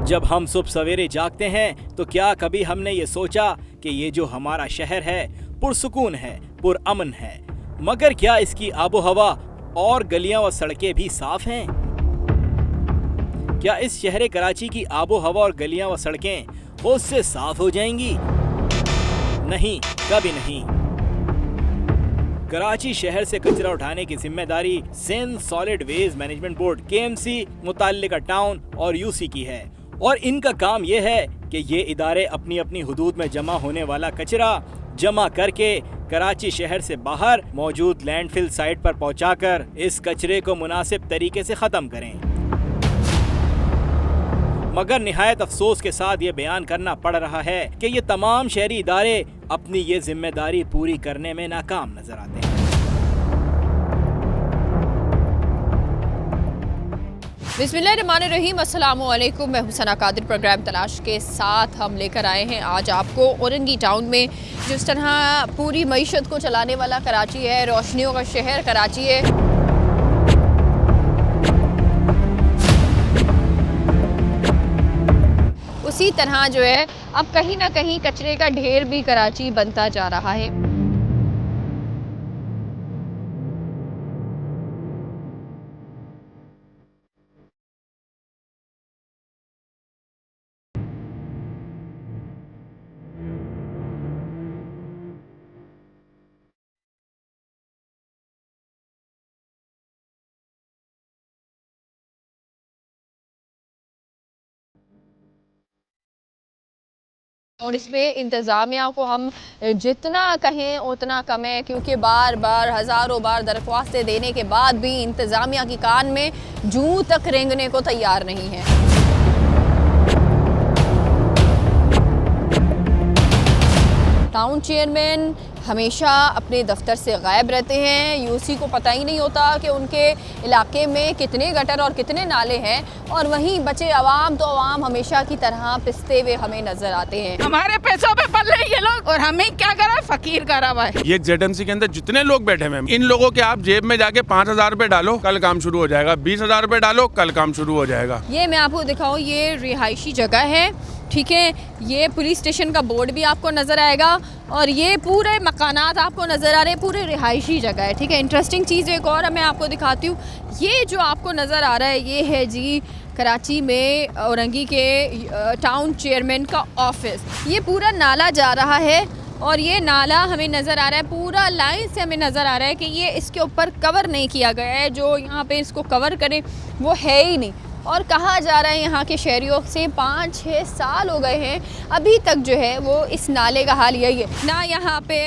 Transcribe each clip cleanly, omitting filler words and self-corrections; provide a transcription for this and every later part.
जब हम सुबह सवेरे जागते हैं तो क्या कभी हमने ये सोचा कि ये जो हमारा शहर है पुरसुकून है, पुरअमन है, मगर क्या इसकी आबो हवा और गलियां व सड़कें भी साफ हैं? क्या इस शहर कराची की आबो हवा और गलियां व सड़कें होश से साफ हो जाएंगी? नहीं, कभी नहीं। कराची शहर से कचरा उठाने की जिम्मेदारी Sindh solid waste management board KMC, मुताल्लिका टाउन और UC की है और इनका काम यह है कि ये इदारे अपनी अपनी हुदूद में जमा होने वाला कचरा जमा करके कराची शहर से बाहर मौजूद लैंडफिल साइट पर पहुंचाकर इस कचरे को मुनासिब तरीके से खत्म करें। मगर निहायत अफसोस के साथ ये बयान करना पड़ रहा है कि ये तमाम शहरी इदारे अपनी ये जिम्मेदारी पूरी करने में नाकाम नजर आते हैं। बिस्मिल्लाहिर्रहमानिर्रहीम, अस्सलामुअलैकुम। मैं हुसैना कादिर प्रोग्राम तलाश के साथ हम लेकर आए हैं आज आपको औरंगी टाउन में जिस तरह पूरी मईशत को चलाने वाला कराची है, रोशनियों का शहर कराची है। उसी तरह जो है अब कहीं ना कहीं कचरे का ढेर भी कराची बनता जा रहा है। और इसमें इंतज़ामिया को हम जितना कहें उतना कम है, क्योंकि बार बार हज़ारों बार दरख्वास्तें देने के बाद भी इंतज़ामिया की कान में जूं तक रेंगने को तैयार नहीं है। टाउन चेयरमैन हमेशा अपने दफ्तर से गायब रहते हैं। UC को पता ही नहीं होता कि उनके इलाके में कितने गटर और कितने नाले हैं, और वहीं बचे अवाम तो अवाम हमेशा की तरह पिसते हुए हमें नजर आते हैं। हमारे पैसों पे पल रहे ये लोग और हमें क्या करा, फकीर करा हुआ है। ये ZMC के अंदर जितने लोग बैठे हुए हैं, इन लोगों के आप जेब में जाके 5,000 रुपए डालो, कल काम शुरू हो जाएगा। 20,000 रुपए डालो, कल काम शुरू हो जाएगा। ये मैं आपको दिखाऊं, ये रिहायशी जगह है, ठीक है। ये पुलिस स्टेशन का बोर्ड भी आपको नज़र आएगा और ये पूरे मकानात आपको नज़र आ रहे हैं, पूरे रिहायशी जगह है, ठीक है। इंटरेस्टिंग चीज़ एक और मैं आपको दिखाती हूँ। ये जो आपको नज़र आ रहा है ये है जी कराची में औरंगी के टाउन चेयरमैन का ऑफिस। ये पूरा नाला जा रहा है और ये नाला हमें नज़र आ रहा है, पूरा लाइन से हमें नज़र आ रहा है कि ये इसके ऊपर कवर नहीं किया गया है। जो यहाँ पे इसको कवर करे वो है ही नहीं। और कहा जा रहा है यहाँ के शहरियों से 5-6 साल हो गए हैं, अभी तक जो है वो इस नाले का हाल यही है। ना यहाँ पे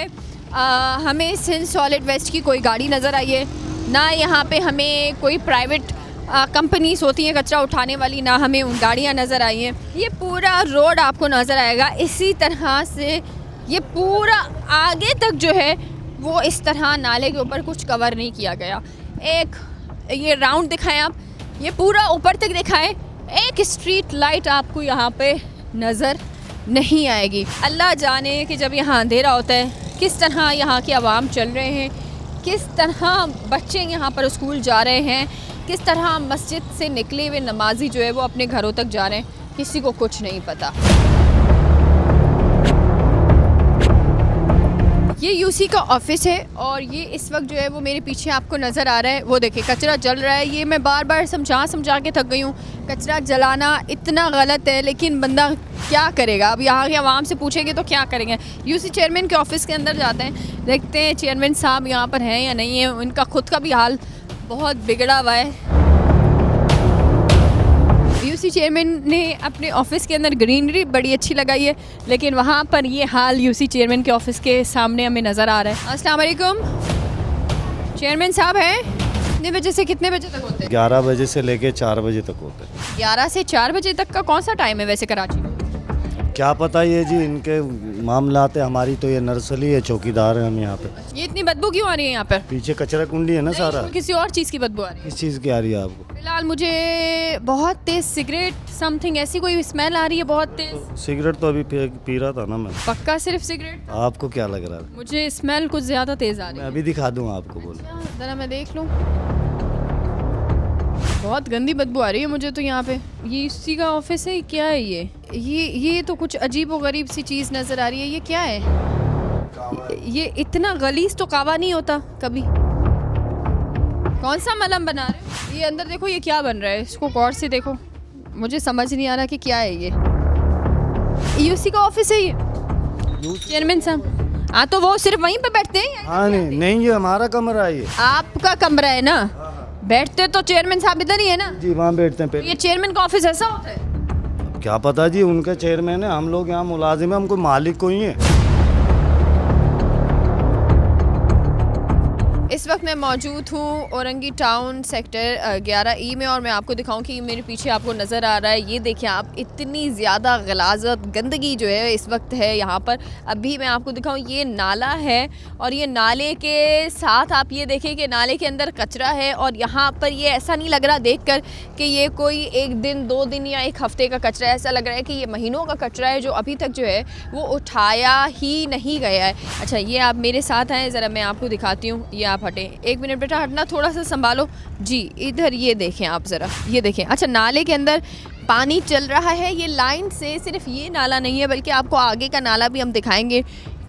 हमें सिंध सॉलिड वेस्ट की कोई गाड़ी नज़र आई है, ना यहाँ पे हमें कोई प्राइवेट कंपनीज होती हैं कचरा उठाने वाली, ना हमें उन गाड़ियाँ नज़र आई हैं। ये पूरा रोड आपको नज़र आएगा इसी तरह से, ये पूरा आगे तक जो है वो इस तरह नाले के ऊपर कुछ कवर नहीं किया गया। एक ये राउंड दिखाएं आप, ये पूरा ऊपर तक दिखाएं, एक स्ट्रीट लाइट आपको यहाँ पे नज़र नहीं आएगी। अल्लाह जाने कि जब यहाँ अंधेरा होता है किस तरह यहाँ के अवाम चल रहे हैं, किस तरह बच्चे यहाँ पर स्कूल जा रहे हैं, किस तरह मस्जिद से निकले हुए नमाजी जो है वो अपने घरों तक जा रहे हैं, किसी को कुछ नहीं पता। ये UC का ऑफिस है और ये इस वक्त जो है वो मेरे पीछे आपको नज़र आ रहा है। वो देखिए कचरा जल रहा है। ये मैं बार बार समझा के थक गई हूँ, कचरा जलाना इतना गलत है, लेकिन बंदा क्या करेगा। अब यहाँ के आवाम से पूछेंगे तो क्या करेंगे। UC चेयरमैन के ऑफिस के अंदर जाते हैं, देखते हैं चेयरमैन साहब यहाँ पर हैं या नहीं है। उनका खुद का भी हाल बहुत बिगड़ा हुआ है। UC चेयरमैन ने अपने ऑफिस के अंदर ग्रीनरी बड़ी अच्छी लगाई है, लेकिन वहाँ पर ये हाल UC चेयरमैन के ऑफिस के सामने हमें नज़र आ रहा है। अस्सलाम वालेकुम, चेयरमैन साहब हैं? कितने बजे से कितने बजे तक होते हैं? 11 बजे से लेके 4 बजे तक होते हैं। 11 से 4 बजे तक का कौन सा टाइम है वैसे कराची में? क्या पता ये जी इनके मामलात है। हमारी तो ये नर्सरी है, चौकीदार है हम यहाँ पे। ये इतनी बदबू क्यों आ रही है यहाँ पर? पीछे कचरा कुंडी है ना सारा। किसी और चीज़ की बदबू आ रही है? किस चीज़ की आ रही है आपको? फिलहाल मुझे बहुत तेज सिगरेट समथिंग ऐसी कोई स्मेल आ रही है, बहुत तेज। सिगरेट तो अभी पी रहा था ना मैं। पक्का सिर्फ सिगरेट? आपको क्या लग रहा है? मुझे स्मेल कुछ ज़्यादा तेज़ आ रही मैं है। अभी दिखा दूँ आपको, बोलो। ज़रा मैं देख लूँ। बहुत गंदी बदबू आ रही है मुझे तो यहाँ पे। ये इसी का ऑफिस है, क्या है ये तो कुछ अजीब व गरीब सी चीज़ नज़र आ रही है। ये क्या है? ये इतना गलीज तो कावा नहीं होता कभी। कौन सा मलहम बना रहे हो? ये अंदर देखो, ये क्या बन रहा है, इसको गौर से देखो। मुझे समझ नहीं आ रहा कि क्या है ये उसी का ऑफिस है ये चेयरमैन साहब? हाँ, तो वो सिर्फ वहीं पे बैठते हैं? हाँ नहीं ये हमारा कमरा है। ये आपका कमरा है ना? बैठते तो चेयरमैन साहब इधर ही है ना? जी वहाँ बैठते हैं। ये चेयरमैन का ऑफिस ऐसा होता है? क्या पता जी, उनके चेयरमैन है, हम लोग यहाँ मुलाजिम है, हमको मालिक कोई है। इस वक्त मैं मौजूद हूँ औरंगी टाउन सेक्टर 11E में, और मैं आपको दिखाऊं कि मेरे पीछे आपको नज़र आ रहा है, ये देखिए आप, इतनी ज़्यादा गलाजत गंदगी जो है इस वक्त है यहाँ पर। अभी मैं आपको दिखाऊं, ये नाला है और ये नाले के साथ आप ये देखें कि नाले के अंदर कचरा है, और यहाँ पर ये ऐसा नहीं लग रहा देखकर कि ये कोई 1 दिन 2 दिन या 1 हफ़्ते का कचरा है। ऐसा लग रहा है कि ये महीनों का कचरा है जो अभी तक जो है वो उठाया ही नहीं गया है। अच्छा, ये आप मेरे साथ आएँ ज़रा, मैं आपको दिखाती हूँ। ये आप हटें, 1 मिनट बेटा, हटना थोड़ा सा संभालो जी। इधर ये देखें आप ज़रा, ये देखें। अच्छा, नाले के अंदर पानी चल रहा है, ये लाइन से सिर्फ ये नाला नहीं है बल्कि आपको आगे का नाला भी हम दिखाएंगे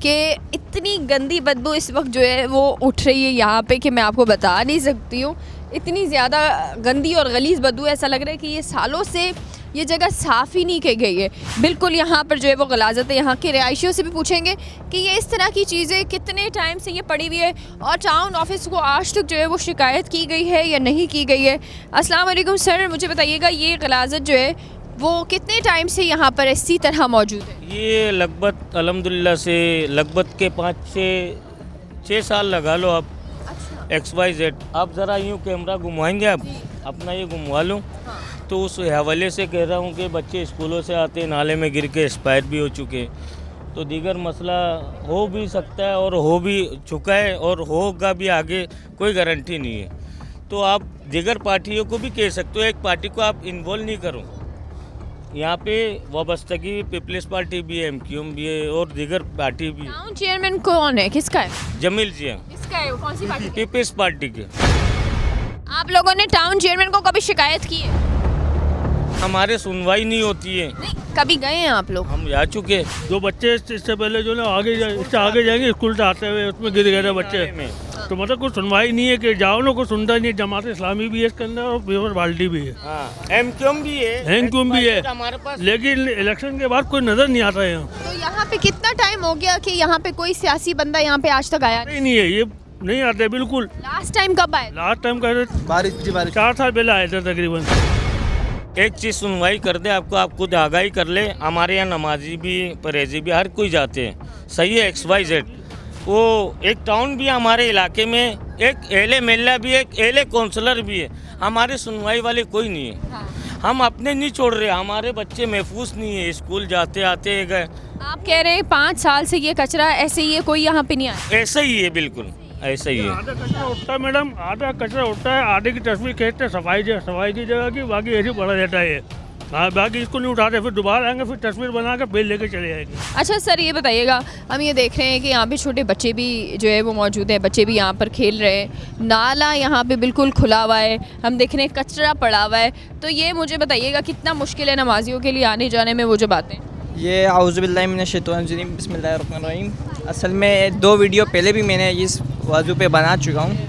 कि इतनी गंदी बदबू इस वक्त जो है वो उठ रही है यहाँ पे कि मैं आपको बता नहीं सकती हूँ। इतनी ज़्यादा गंदी और गलीज़ बदबू, ऐसा लग रहा है कि ये सालों से ये जगह साफ़ ही नहीं की गई है। बिल्कुल यहाँ पर जो है वो गलाजत है। यहाँ के रिहायशियों से भी पूछेंगे कि ये इस तरह की चीज़ें कितने टाइम से ये पड़ी हुई है, और टाउन ऑफिस को आज तक जो है वो शिकायत की गई है या नहीं की गई है। अस्सलाम वालेकुम सर, मुझे बताइएगा ये गलाजत जो है वो कितने टाइम से यहाँ पर इसी तरह मौजूद है? ये लगभग अल्हम्दुलिल्लाह से लगभग के 5 से 6 साल लगा लो आप। XYZ आप ज़रा यूँ कैमरा घुमाएंगे आप अपना, ये घुमवा लो। तो उस हवाले से कह रहा हूँ कि बच्चे स्कूलों से आते नाले में गिर के एक्सपायर भी हो चुके, तो दीगर मसला हो भी सकता है और हो भी चुका है और होगा भी आगे, कोई गारंटी नहीं है। तो आप दीगर पार्टियों को भी कह सकते हो, एक पार्टी को आप इन्वॉल्व नहीं करो। यहाँ पे वाबस्तगी पीपल्स पार्टी भी है, MQM भी है और दीगर पार्टी भी है। टाउन चेयरमैन कौन है, किसका है? जमील जी हैं। किसका है वो, कौन सी पार्टी? पीपल्स पार्टी के। आप लोगों ने टाउन चेयरमैन को कभी शिकायत की है? हमारे सुनवाई नहीं होती है। नहीं, कभी गए हैं आप लोग? हम जा चुके। जो बच्चे इससे पहले जो ना इससे आगे जाएंगे स्कूल से आते हुए, उसमें गिर गए थे बच्चे, तो मतलब कुछ सुनवाई नहीं है कि जाओ ना, कुछ सुनता नहीं है। जमात इस्लामी भी है इसके अंदर और पीपल्स पार्टी भी है, MQM भी है, MQM भी है, हमारे पास। लेकिन इलेक्शन के बाद कोई नजर नहीं आता है यहाँ। तो यहाँ पे कितना टाइम हो गया कि यहाँ पे कोई सियासी बंदा यहाँ पे आज तक आया नहीं? नहीं है, ये नहीं आते बिल्कुल। लास्ट टाइम कब आए? लास्ट टाइम का बारिश 4 साल पहले आए थे तकरीबन। एक चीज़ सुनवाई कर दे आपको, आप खुद आगाही कर ले। हमारे यहाँ नमाजी भी परहेजी भी हर कोई जाते हैं, सही है। XYZ वो एक टाउन भी हमारे इलाके में, एक एले मेला भी है, एक एले काउंसलर भी है। हमारे सुनवाई वाले कोई नहीं है। हम अपने नहीं छोड़ रहे, हमारे बच्चे महफूज नहीं है, स्कूल जाते आते गए। आप कह रहे हैं 5 साल से ये कचरा ऐसे ही है, कोई यहाँ पे नहीं आया? ऐसा ही है, बिल्कुल ऐसा ही है। आधा कचरा उठता है मैडम, आधा कचरा उठता है, आधे की तस्वीर खींचते सफाई की जगह की, बाकी ऐसे पड़ा रहता है। हाँ, बाकी इसको नहीं उठाते, फिर दोबारा आएंगे, फिर तस्वीर बना कर बिल लेके चले जाएंगे। अच्छा सर, ये बताइएगा, हम ये देख रहे हैं कि यहाँ पे छोटे बच्चे भी जो है वो मौजूद है, बच्चे भी यहाँ पर खेल रहे हैं, नाला यहाँ पे बिल्कुल खुला हुआ है, हम देख रहे हैं कचरा पड़ा हुआ है। तो ये मुझे बताइएगा कितना मुश्किल है नमाजियों के लिए आने जाने में वो जो बातें? ये आउज़ुबिल्लाहि मिनश्शैतानिर्रजीम बिस्मिल्लाहिर्रहमानिर्रहीम। असल में 2 वीडियो पहले भी मैंने इस मौजू पे बना चुका हूँ।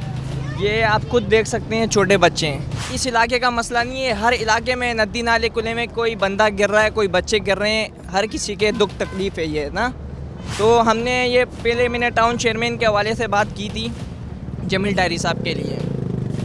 ये आप खुद देख सकते हैं, छोटे बच्चे हैं। इस इलाके का मसला नहीं है, हर इलाके में नदी नाले कुले में कोई बंदा गिर रहा है, कोई बच्चे गिर रहे हैं, हर किसी के दुख तकलीफ़ है ये ना। तो हमने ये पहले मैंने टाउन चेयरमैन के हवाले से बात की थी, जमील डायरी साहब के लिए,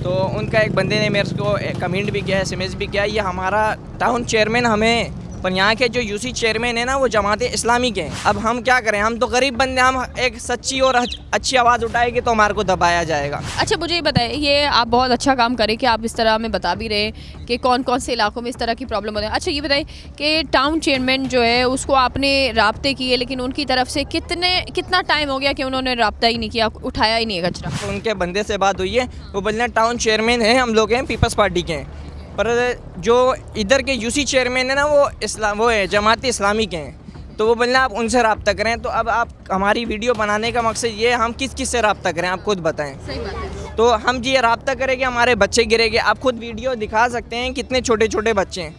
तो उनका एक बंदे ने मेरे को कमेंट भी किया, SMS भी किया, ये हमारा टाउन चेयरमैन हमें, पर यहाँ के जो UC चेयरमैन है ना वो जमात इस्लामी के हैं। अब हम क्या करें, हम तो गरीब बंदे, हम एक सच्ची और अच्छी आवाज़ उठाएंगे तो हमारे को दबाया जाएगा। अच्छा, मुझे ये बताइए, ये आप बहुत अच्छा काम करें कि आप इस तरह हमें बता भी रहे हैं कि कौन कौन से इलाकों में इस तरह की प्रॉब्लम होती है। अच्छा, ये बताइए कि टाउन चेयरमैन जो है उसको आपने राब्ते किए, लेकिन उनकी तरफ से कितना टाइम हो गया कि उन्होंने राब्ता ही नहीं किया, उठाया ही नहीं है कचरा? तो उनके बंदे से बात हुई है, वो बोलना टाउन चेयरमैन है, हम लोग हैं पीपल्स पार्टी के हैं, पर जो इधर के UC चेयरमैन है ना वो है जमात इस्लामी के हैं। तो वो बोलना आप उनसे रब्ता करें। तो अब आप हमारी वीडियो बनाने का मकसद ये है, हम किस किस से रब्ता करें, आप खुद बताएं। सही बात है। तो हम जी रब्ता करेंगे, हमारे बच्चे गिरेंगे। आप खुद वीडियो दिखा सकते हैं कितने छोटे छोटे बच्चे हैं।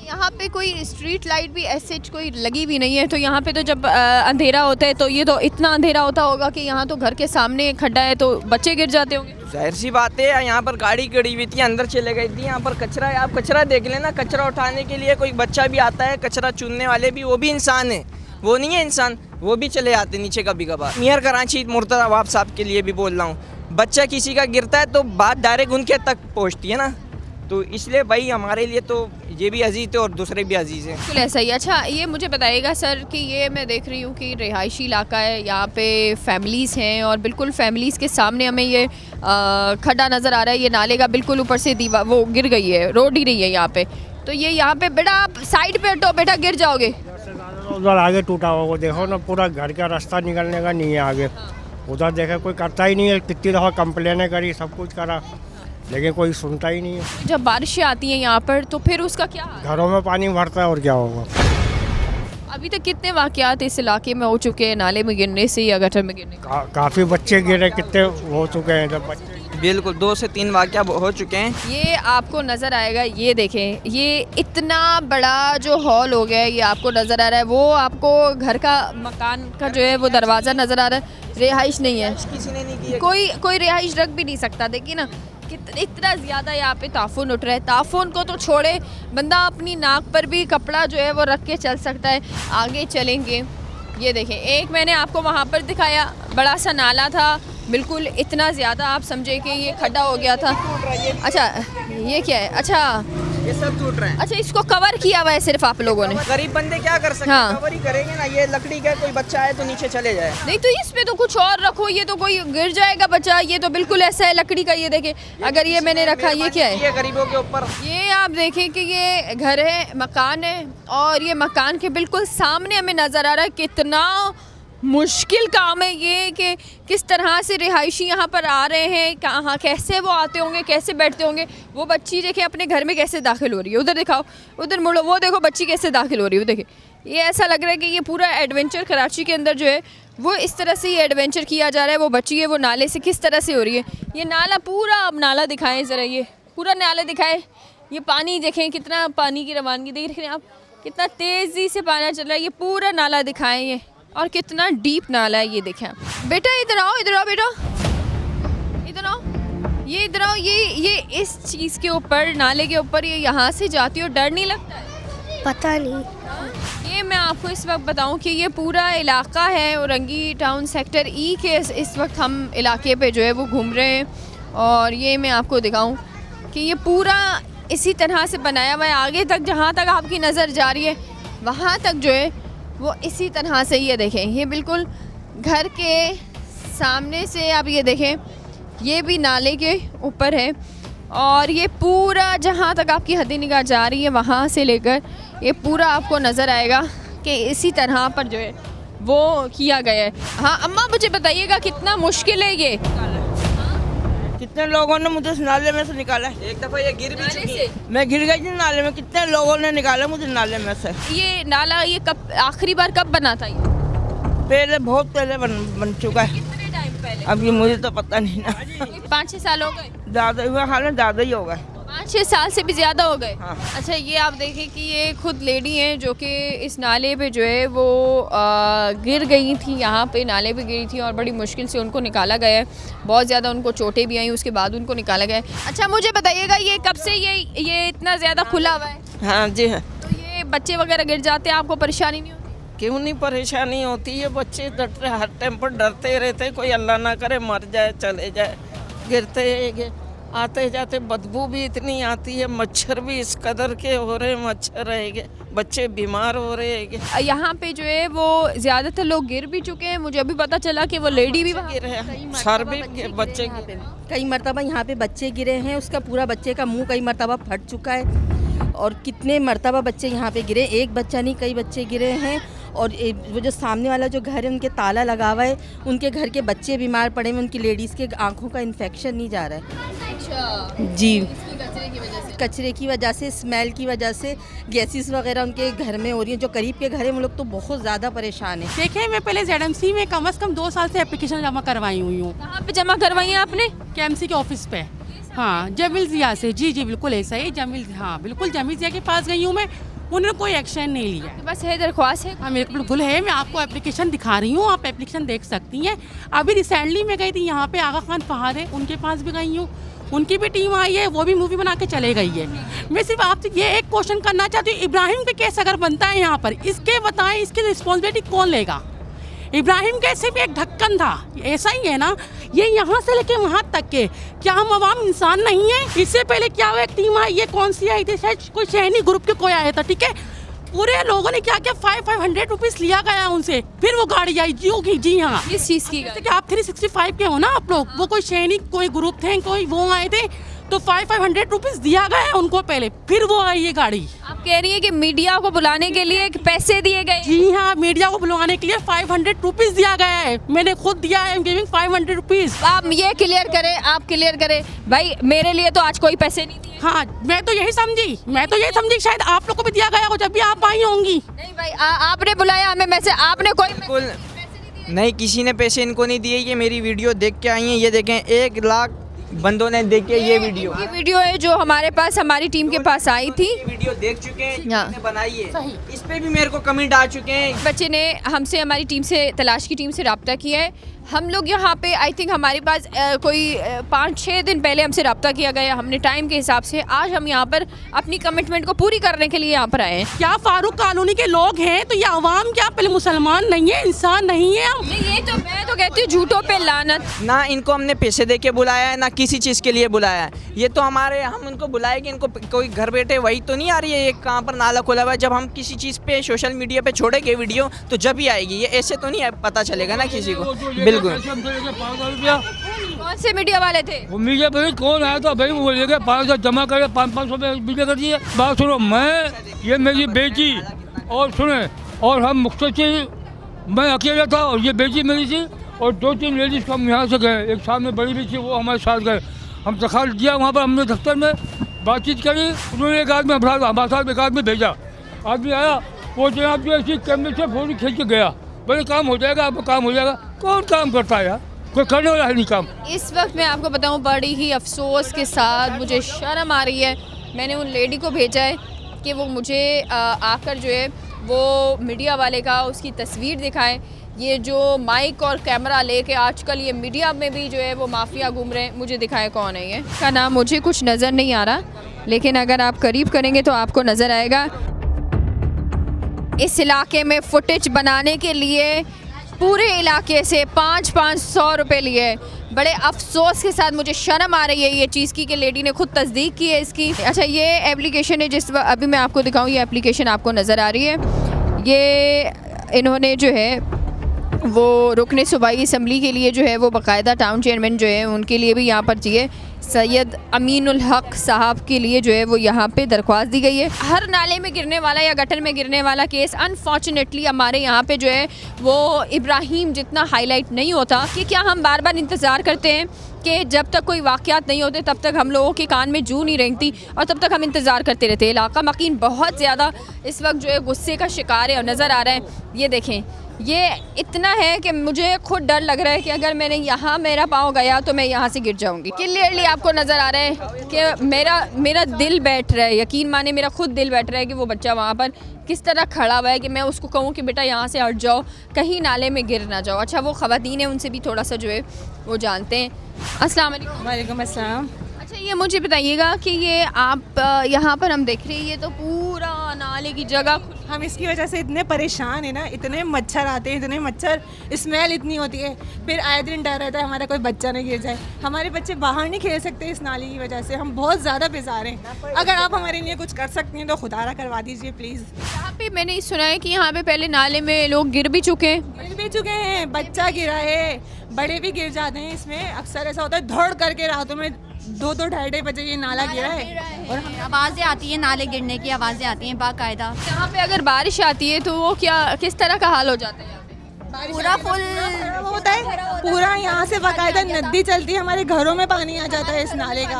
यहाँ पे कोई स्ट्रीट लाइट भी ऐसे कोई लगी भी नहीं है, तो यहाँ पे तो जब अंधेरा होता है तो ये तो इतना अंधेरा होता होगा कि यहाँ तो घर के सामने खड्डा है तो बच्चे गिर जाते होंगे। जाहिर सी बात है, यहाँ पर गाड़ी खड़ी हुई थी, अंदर चले गई थी। यहाँ पर कचरा है, आप कचरा देख लेना। कचरा उठाने के लिए कोई बच्चा भी आता है, कचरा चुनने वाले भी, वो भी इंसान है, वो नहीं है इंसान, वो भी चले आते नीचे कभी कभार। नियर कराची मुर्तज़ा अवाब साहब के लिए भी बोल रहा हूँ, बच्चा किसी का गिरता है तो बात डायरेक्ट उनके तक पहुँचती है ना। तो इसलिए भाई हमारे लिए तो ये भी अजीज़ है और दूसरे भी अजीज़ हैं। बिल्कुल ऐसा ही। अच्छा ये मुझे बताइएगा सर कि ये मैं देख रही हूँ कि रिहायशी इलाका है, यहाँ पे फैमिलीज़ हैं और बिल्कुल फैमिलीज़ के सामने हमें ये खड्डा नज़र आ रहा है, ये नाले का बिल्कुल ऊपर से दीवार वो गिर गई है, रोड ही रही है यहाँ पे। तो ये यहाँ पे बेटा आप साइड पे हटो बेटा, गिर जाओगे। उधर आगे टूटा हुआ देखो ना, पूरा घर का रास्ता निकलने का नहीं है आगे। उधर देखे कोई करता ही नहीं है, कितनी दफ़ा कंप्लेनें करी, सब कुछ करा, लेकिन कोई सुनता ही नहीं है। जब बारिशें आती हैं यहाँ पर तो फिर उसका क्या हाल? घरों में पानी भरता है और क्या होगा। अभी तक कितने वाक़यात इस इलाके में हो चुके हैं नाले में गिरने से या गटर में गिरने से? काफ़ी बच्चे गिरे, कितने हो चुके हैं जब बच्चे। बिल्कुल 2 से 3 वाक़या हो चुके हैं। ये आपको नज़र आएगा, ये देखें, ये इतना बड़ा जो हॉल हो गया है ये आपको नज़र आ रहा है। वो आपको घर का मकान का जो है वो दरवाज़ा नज़र आ रहा है, रिहाइश नहीं है, किसी ने नहीं किया। कोई रिहाइश रख भी नहीं सकता। देखिए ना इतना ज़्यादा यहाँ पे ताफून उठ रहा है। ताफून को तो छोड़े, बंदा अपनी नाक पर भी कपड़ा जो है वो रख के चल सकता है। आगे चलेंगे, ये देखें, एक मैंने आपको वहाँ पर दिखाया, बड़ा सा नाला था, बिल्कुल इतना ज़्यादा आप समझे कि ये खड्डा हो गया था। अच्छा ये क्या है? अच्छा ये सब टूट रहे हैं। अच्छा इसको कवर किया हुआ है सिर्फ आप लोगों ने? गरीब बंदे क्या कर सकते हैं? हाँ। कवर ही करेंगे ना। ये लकड़ी का कोई बच्चा है तो नीचे चले जाए। नहीं तो इस पे तो कुछ और रखो, ये तो कोई गिर जाएगा बच्चा। ये तो बिल्कुल ऐसा है लकड़ी का, ये देखें अगर ये मैंने रखा, ये क्या है? ये गरीबों के ऊपर। ये आप देखें कि ये घर है, मकान है, और ये मकान के बिल्कुल सामने हमें नज़र आ रहा है। कितना मुश्किल काम है ये कि किस तरह से रिहायशी यहाँ पर आ रहे हैं, कहाँ कैसे वो आते होंगे, कैसे बैठते होंगे। वो बच्ची देखें अपने घर में कैसे दाखिल हो रही है, उधर दिखाओ, उधर मुड़ो, वो देखो बच्ची कैसे दाखिल हो रही है। वो देखें, ये ऐसा लग रहा है कि ये पूरा एडवेंचर कराची के अंदर जो है वो इस तरह से ये एडवेंचर किया जा रहा है। वो बच्ची है वो नाले से किस तरह से हो रही है। ये नाला पूरा, अब नाला दिखाएं ज़रा, ये पूरा नाला दिखाएं। ये पानी देखें, कितना पानी की रवानगी देख रहे हैं आप, कितना तेज़ी से पानी चल रहा है। ये पूरा नाला दिखाएं ये, और कितना डीप नाला है ये देखें आप। बेटा इधर आओ, इधर आओ बेटा, इधर आओ, ये इधर आओ। ये इस चीज़ के ऊपर, नाले के ऊपर ये यहाँ से जाती हो, डर नहीं लगता है? पता नहीं। ये मैं आपको इस वक्त बताऊं कि ये पूरा इलाका है औरंगी टाउन सेक्टर ई के इस वक्त हम इलाके पे जो है वो घूम रहे हैं, और ये मैं आपको दिखाऊं कि ये पूरा इसी तरह से बनाया हुआ है। आगे तक जहाँ तक आपकी नज़र जा रही है वहाँ तक जो है वो इसी तरह से, ये देखें, ये बिल्कुल घर के सामने से आप ये देखें, ये भी नाले के ऊपर है, और ये पूरा जहाँ तक आपकी हद निगाह जा रही है वहाँ से लेकर ये पूरा आपको नज़र आएगा कि इसी तरह पर जो है वो किया गया है। हाँ अम्मा मुझे बताइएगा कितना मुश्किल है ये? कितने लोगों ने मुझे इस नाले में से निकाला। एक दफ़ा ये गिर भी चुकी है। मैं गिर गई थी नाले में, कितने लोगों ने निकाला मुझे नाले में से। ये नाला ये कब आखिरी बार कब बना था? ये पहले, बहुत पहले बन चुका है। कितने टाइम पहले? अब ये मुझे तो पता नहीं ना। 5-6 साल हो गए? ज़्यादा हुआ, हाल ज़्यादा ही होगा। 5-6 साल से भी ज़्यादा हो गए। हाँ। अच्छा ये आप देखें कि ये खुद लेडी हैं जो कि इस नाले पे जो है वो गिर गई थी, यहाँ पे नाले पे गिरी थी और बड़ी मुश्किल से उनको निकाला गया है। बहुत ज़्यादा उनको चोटें भी आई, उसके बाद उनको निकाला गया है। अच्छा मुझे बताइएगा ये कब से ये इतना ज़्यादा खुला हुआ है? हाँ जी हाँ। तो ये बच्चे वगैरह गिर जाते हैं, आपको परेशानी नहीं होती? क्यों नहीं परेशानी होती है? बच्चे डरते, हर टाइम पर डरते रहते, कोई अल्लाह ना करे मर जाए चले जाए, गिरते आते जाते बदबू भी इतनी आती है, मच्छर भी इस कदर के हो रहे, मच्छर रहेंगे, बच्चे बीमार हो रहे हैं। यहाँ पे जो है वो ज़्यादातर लोग गिर भी चुके हैं। मुझे अभी पता चला कि वो लेडी भी गिर है, सर भी बच्चे गिरे, कई मरतबा यहाँ पे बच्चे गिरे हैं, उसका पूरा बच्चे का मुंह कई मरतबा फट चुका है, और कितने मरतबा बच्चे यहाँ पे गिरे, एक बच्चा नहीं कई बच्चे गिरे हैं। और वो जो सामने वाला जो घर है उनके ताला लगा हुआ है, उनके घर के बच्चे बीमार पड़े हैं, उनकी लेडीज़ के आंखों का इन्फेक्शन नहीं जा रहा है। अच्छा जी कचरे की वजह से। कचरे की वजह से, स्मेल की वजह से गैसेस वगैरह उनके घर में हो रही हैं। जो करीब के घर हैं वो लोग तो बहुत ज़्यादा परेशान हैं। देखिए, मैं पहले ZMC में कम से कम 2 साल से एप्लीकेशन जमा करवाई हुई हूँ। कहाँ पे जमा करवाई है आपने? KMC के ऑफिस पे। हाँ, जमील जिया से। जी जी बिल्कुल ऐसा ही, जमील, हाँ बिल्कुल जमील जिया के पास गई हूँ मैं, उन्होंने कोई एक्शन नहीं लिया। बस है दरख्वास्त है? हाँ, मेरे को बिल्कुल है। मैं आपको एप्लीकेशन दिखा रही हूँ, आप एप्लीकेशन देख सकती हैं। अभी रिसेंटली मैं गई थी यहाँ पे, आगा खान फहाद है, उनके पास भी गई हूँ। उनकी भी टीम आई है, वो भी मूवी बना के चले गई है। मैं सिर्फ आपसे ये एक क्वेश्चन करना चाहती हूँ, इब्राहिम का केस अगर बनता है यहाँ पर, इसके बताएं इसकी रिस्पॉन्सिबिलिटी कौन लेगा? इब्राहिम का सिर्फ एक ढक्कन था, ऐसा ही है ना? ये यहाँ से लेके वहाँ तक के, क्या हम अवाम इंसान नहीं है? इससे पहले क्या हुआ, एक टीम आई, ये कौन सी आई थी, शायद कोई शहनी ग्रुप के कोई आया था, ठीक है? पूरे लोगों ने क्या क्या 500 रुपीस लिया गया उनसे, फिर वो गाड़ी आई जियो की। जी हाँ, किस चीज़ की? जैसे कि आप 365 के हो ना आप लोग, वो कोई सैनिक कोई ग्रुप थे, कोई वो आए थे, तो 500 रुपीस दिया गया है उनको पहले, फिर वो आई ये गाड़ी। आप कह रही है कि मीडिया को बुलाने के लिए पैसे दिए गए? जी हाँ, मीडिया को बुलवाने के लिए 500 रुपीस दिया गया है, मैंने खुद दिया है, गिविंग 500 रुपीस। आप ये क्लियर करें, आप क्लियर करें भाई, मेरे लिए तो आज कोई पैसे नहीं दिए। हाँ, मैं तो यही समझी शायद आप लोग को भी दिया गया हो जब भी आप आई होंगी। नहीं भाई, आपने बुलाया हमें, वैसे आपने कोई बिल्कुल नहीं, किसी ने पैसे इनको नहीं दिए। ये मेरी वीडियो देख के आई हैं, ये देखें 1 लाख बंदों ने देख के ये वीडियो है जो हमारे पास, हमारी टीम के पास आई थी। वीडियो देख चुके हैं, हाँ। जिन्होंने बनाई है, इस पे भी मेरे को कमेंट आ चुके हैं। बच्चे ने हमसे, हमारी टीम से, तलाश की टीम से रब्ता किया है। हम लोग यहाँ पे आई थिंक हमारे पास कोई 5-6 दिन पहले हमसे रब्ता किया गया, हमने टाइम के हिसाब से आज हम यहाँ पर अपनी कमिटमेंट को पूरी करने के लिए यहाँ पर आए हैं। क्या फारूक कॉलोनी के लोग हैं तो ये आवाम क्या पहले मुसलमान नहीं है, इंसान नहीं है? हम नहीं, ये तो मैं तो कहती हूँ झूठों पे लानत। ना इनको हमने पैसे दे के बुलाया है, ना किसी चीज़ के लिए बुलाया है। ये तो हमारे, हम उनको बुलाए कि इनको कोई घर बैठे वही तो नहीं आ रही है, ये कहाँ पर नाला खुला हुआ है। जब हम किसी चीज़ पे सोशल मीडिया पे छोड़ेंगे वीडियो तो जब ही आएगी, ये ऐसे तो नहीं पता चलेगा ना किसी को। बिल्कुल। कौन से मीडिया वाले थे? वो मीडिया पे कौन आया था भाई, वो लेके 500 जमा करे, 500 रुपये मीडिया कर दिए। बात सुनो, मैं, ये मेरी बेटी, और सुने, और हम मुख्तसर, मैं अकेला था और ये बेटी मेरी थी, और 2-3 लेडीज़ को हम यहाँ से गए, एक सामने बड़ी भी थी, वो हमारे साथ गए। हम दरख्वास्त दिया वहाँ पर, हमने दफ्तर में बातचीत करी, उन्होंने एक आदमी हमारे साथ एक आदमी भेजा। आदमी आया, वो जनाब जो ऐसी कैमरे से फोटो खींच के गया, बोले काम हो जाएगा, आपका काम हो जाएगा। कौन काम करता है यार, कोई करने वाला है नहीं काम। इस वक्त मैं आपको बताऊं, बड़ी ही अफसोस के साथ मुझे शर्म आ रही है, मैंने उन लेडी को भेजा है कि वो मुझे आकर जो है वो मीडिया वाले का उसकी तस्वीर दिखाएं। ये जो माइक और कैमरा लेके आजकल ये मीडिया में भी जो है वो माफिया घूम रहे हैं, मुझे दिखाए कौन है ये। का नाम मुझे कुछ नज़र नहीं आ रहा, लेकिन अगर आप करीब करेंगे तो आपको नज़र आएगा। इस इलाके में फुटेज बनाने के लिए पूरे इलाके से 500 रुपये लिए। बड़े अफसोस के साथ मुझे शर्म आ रही है ये चीज़ की कि लेडी ने खुद तस्दीक की है इसकी। अच्छा, ये एप्लीकेशन है जिस अभी मैं आपको दिखाऊं, ये एप्लीकेशन आपको नज़र आ रही है। ये इन्होंने जो है वो रुकने सूबाई असम्बली के लिए जो है वो बाकायदा टाउन चेयरमैन जो है उनके लिए भी यहाँ पर चाहिए, सैयद अमीनुल हक साहब के लिए जो है वो यहाँ पे दरख्वास्त दी गई है। हर नाले में गिरने वाला या गटर में गिरने वाला केस अनफॉर्चुनेटली हमारे यहाँ पे जो है वो इब्राहिम जितना हाईलाइट नहीं होता। कि क्या हम बार बार इंतज़ार करते हैं कि जब तक कोई वाक़यात नहीं होते तब तक हम लोगों के कान में जू नहीं रेंगती और तब तक हम इंतज़ार करते रहते हैं। इलाका मकीन बहुत ज़्यादा इस वक्त जो है गुस्से का शिकार है और नज़र आ रहा है। ये देखें, ये इतना है कि मुझे खुद डर लग रहा है कि अगर मैंने यहाँ मेरा पाँव गया तो मैं यहाँ से गिर जाऊँगी। क्लियरली आपको नज़र आ रहा है कि मेरा दिल बैठ रहा है, यकीन माने मेरा खुद दिल बैठ रहा है कि वो बच्चा वहाँ पर किस तरह खड़ा हुआ है कि मैं उसको कहूँ कि बेटा यहाँ से हट जाओ, कहीं नाले में गिर ना जाओ। अच्छा, वो ख़वातीन है, उनसे भी थोड़ा सा जो है वो जानते हैं। अस्सलाम वालेकुम। वालेकुम अस्सलाम। अच्छा, ये मुझे बताइएगा कि ये आप यहाँ पर हम देख रहे हैं ये तो पूरा नाले की जगह, हम इसकी वजह से इतने परेशान हैं ना, इतने मच्छर आते हैं, इतने मच्छर, स्मेल इतनी होती है, फिर आए दिन डर रहता है हमारा कोई बच्चा नहीं गिर जाए। हमारे बच्चे बाहर नहीं खेल सकते इस नाली की वजह से, हम बहुत ज़्यादा बेजार हैं। अगर आप हमारे लिए कुछ कर सकती हैं तो खुदारा करवा दीजिए प्लीज़। यहाँ पे मैंने सुना है कि यहाँ पे पहले नाले में लोग गिर भी चुके हैं, बच्चा गिरा है, बड़े भी गिर जाते हैं। इसमें अक्सर ऐसा होता है धड़ करके रातों में 2-2 बजे ये नाला गिरा है और आवाज़ें आती हैं, नाले गिरने की आवाज़ें आती हैं बाकायदा। यहाँ पे अगर बारिश आती है तो वो क्या किस तरह का हाल हो जाता है यहाँ पे? पूरा फुल वो होता है पूरा, यहाँ से बाकायदा नदी चलती है, हमारे घरों में पानी आ जाता है इस नाले का,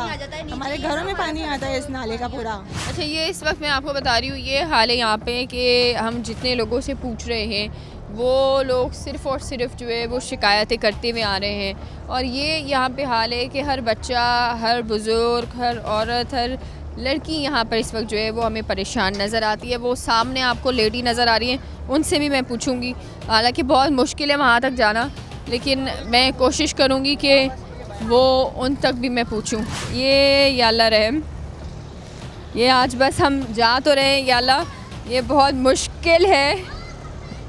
हमारे घरों में पानी आता है इस नाले का पूरा। अच्छा, ये इस वक्त मैं आपको बता रही हूँ, ये हाल है यहाँ पे कि हम जितने लोगों से पूछ रहे हैं वो लोग सिर्फ़ और सिर्फ जो है वो शिकायतें करते हुए आ रहे हैं। और ये यहाँ पे हाल है कि हर बच्चा, हर बुज़ुर्ग, हर औरत, हर लड़की यहाँ पर इस वक्त जो है वो हमें परेशान नज़र आती है। वो सामने आपको लेडी नज़र आ रही है, उनसे भी मैं पूछूंगी, हालांकि बहुत मुश्किल है वहाँ तक जाना, लेकिन मैं कोशिश करूँगी कि वो उन तक भी मैं पूछूँ। ये या अल्लाह रहम, ये आज बस हम जा तो रहे हैं, या अल्लाह ये बहुत मुश्किल है।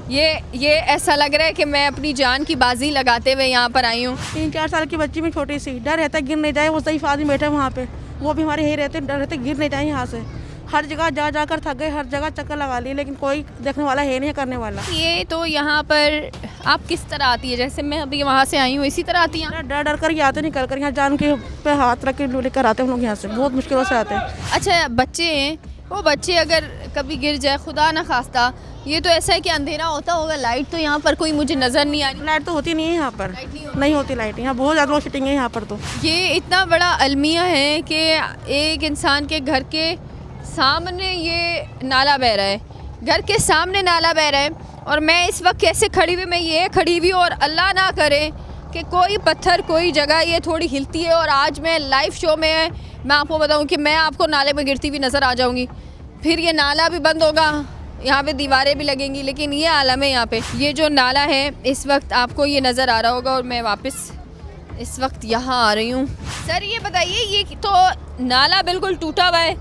ये ऐसा लग रहा है कि मैं अपनी जान की बाजी लगाते हुए यहाँ पर आई हूँ। 3-4 साल की बच्ची में छोटी सी, डर रहता है गिर नहीं जाए, वो सही आदमी बैठे वहाँ पे, वो भी हमारे यही रहते, डर रहते गिर नहीं जाए यहाँ से। हर जगह जा कर थक गए, हर जगह चक्कर लगा लिए, लेकिन कोई देखने वाला है नहीं, करने वाला। ये तो यहाँ पर आप किस तरह आती है? जैसे मैं अभी वहाँ से आई हूँ, इसी तरह आती हैं? डर कर ही आते, निकल कर यहाँ जान के पे हाथ रख के लेकर आते हैं हम लोग, यहाँ से बहुत मुश्किलों से आते हैं। अच्छा, बच्चे हैं, वो बच्चे अगर कभी गिर जाए, खुदा ना खास्ता, ये तो ऐसा है कि अंधेरा होता होगा, लाइट तो यहाँ पर कोई मुझे नज़र नहीं आ रही। लाइट तो होती नहीं है यहाँ पर, नहीं होती लाइट, यहाँ बहुत ज़्यादा लोडशेडिंग है यहाँ पर। तो ये इतना बड़ा अलमिया है कि एक इंसान के घर के सामने ये नाला बह रहा है, घर के सामने नाला बह रहा है, और मैं इस वक्त कैसे खड़ी हुई, मैं ये खड़ी हुई, और अल्लाह ना करे कि कोई पत्थर, कोई जगह ये थोड़ी हिलती है और आज मैं लाइव शो में मैं आपको बताऊं कि मैं आपको नाले में गिरती हुई नज़र आ जाऊंगी, फिर ये नाला भी बंद होगा, यहाँ पे दीवारें भी लगेंगी, लेकिन ये आलम है यहाँ पे। ये जो नाला है इस वक्त आपको ये नज़र आ रहा होगा, और मैं वापस इस वक्त यहाँ आ रही हूँ। सर ये बताइए, ये तो नाला बिल्कुल टूटा हुआ है,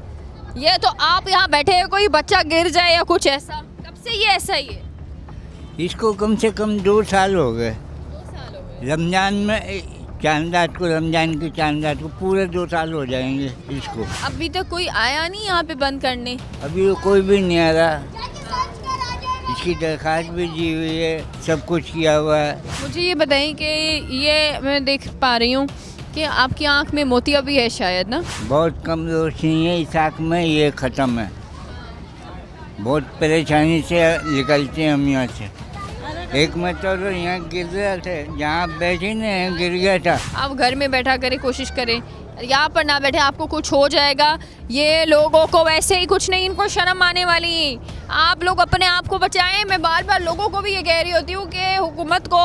ये तो आप यहाँ बैठे हैं, कोई बच्चा गिर जाए या कुछ ऐसा, कब से ये ऐसा ही है? इसको कम से कम 2 साल हो गए। रमज़ान में चांद रात को, रमज़ान की चांद रात को पूरे 2 साल हो जाएंगे इसको। अभी तक कोई आया नहीं यहाँ पे बंद करने? अभी कोई भी नहीं आ रहा, इसकी दरख्वास्त भी दी हुई है, सब कुछ किया हुआ है। मुझे ये बताएं कि ये मैं देख पा रही हूँ कि आपकी आंख में मोतिया भी है शायद ना? बहुत कम रोशनी है इस आँख में, ये ख़त्म है, बहुत परेशानी से निकलते हैं हम यहाँ से। एक में तो यहाँ गिर रहा था, जहाँ बैठे ना गिर गया था। आप घर में बैठा करें, कोशिश करें यहाँ पर ना बैठे, आपको कुछ हो जाएगा। ये लोगों को वैसे ही कुछ नहीं, इनको शर्म आने वाली, आप लोग अपने आप को बचाएं। मैं बार बार लोगों को भी ये कह रही होती हूँ कि हुकूमत को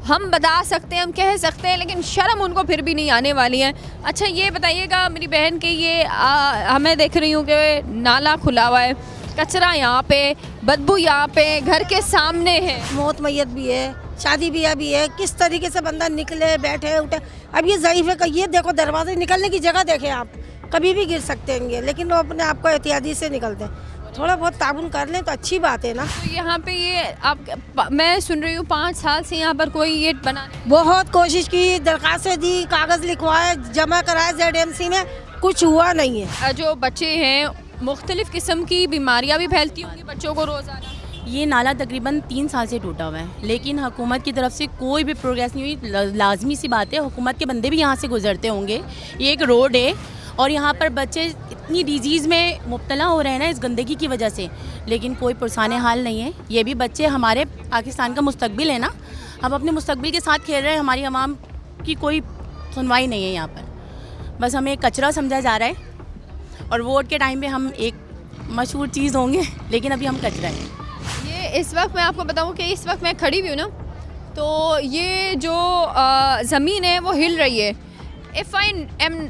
हम बता सकते हैं, हम कह सकते हैं, लेकिन शर्म उनको फिर भी नहीं आने वाली है। अच्छा ये बताइएगा मेरी बहन कि ये हमें देख रही हूँ कि नाला खुला हुआ है, कचरा यहाँ पे, बदबू यहाँ पे, घर के सामने है, मौत मैयत भी है, शादी ब्याह भी है, किस तरीके से बंदा निकले, बैठे उठे। अब ये ज़ईफ़ है, ये देखो दरवाजे निकलने की जगह देखें आप, कभी भी गिर सकते हैं, लेकिन वो अपने आप को एहतियाती से निकलते हैं। थोड़ा बहुत ताबुन कर लें तो अच्छी बात है ना। तो यहाँ पे ये आप, मैं सुन रही हूँ 5 साल से यहाँ पर कोई ये बना, बहुत कोशिश की, दरखास्तें दी, कागज़ लिखवाए, जमा कराए ZMC में, कुछ हुआ नहीं है। जो बच्चे हैं मुख्तलिफ़ किस्म की बीमारियाँ भी फैलती होंगी बच्चों को रोज़ाना। ये नाला तकरीबन 3 साल से टूटा हुआ है, लेकिन हुकूमत की तरफ से कोई भी प्रोग्रेस नहीं हुई। लाजमी सी बात है, हुकूमत के बंदे भी यहाँ से गुजरते होंगे, ये एक रोड है और यहाँ पर बच्चे इतनी डिजीज़ में मुब्तला हो रहे हैं ना इस गंदगी की वजह से, लेकिन कोई पुरसाने हाल नहीं है। ये भी बच्चे हमारे पाकिस्तान का मुस्तकबिल है ना, हम अपने मुस्तकबिल के साथ खेल रहे हैं, हमारी आवाम की कोई सुनवाई नहीं है यहाँ पर, बस हमें कचरा समझा जा रहा है। और वोट के टाइम पे हम एक मशहूर चीज़ होंगे, लेकिन अभी हम कचरा हैं। ये इस वक्त मैं आपको बताऊं कि इस वक्त मैं खड़ी हुई हूँ ना, तो ये जो ज़मीन है वो हिल रही है। If I am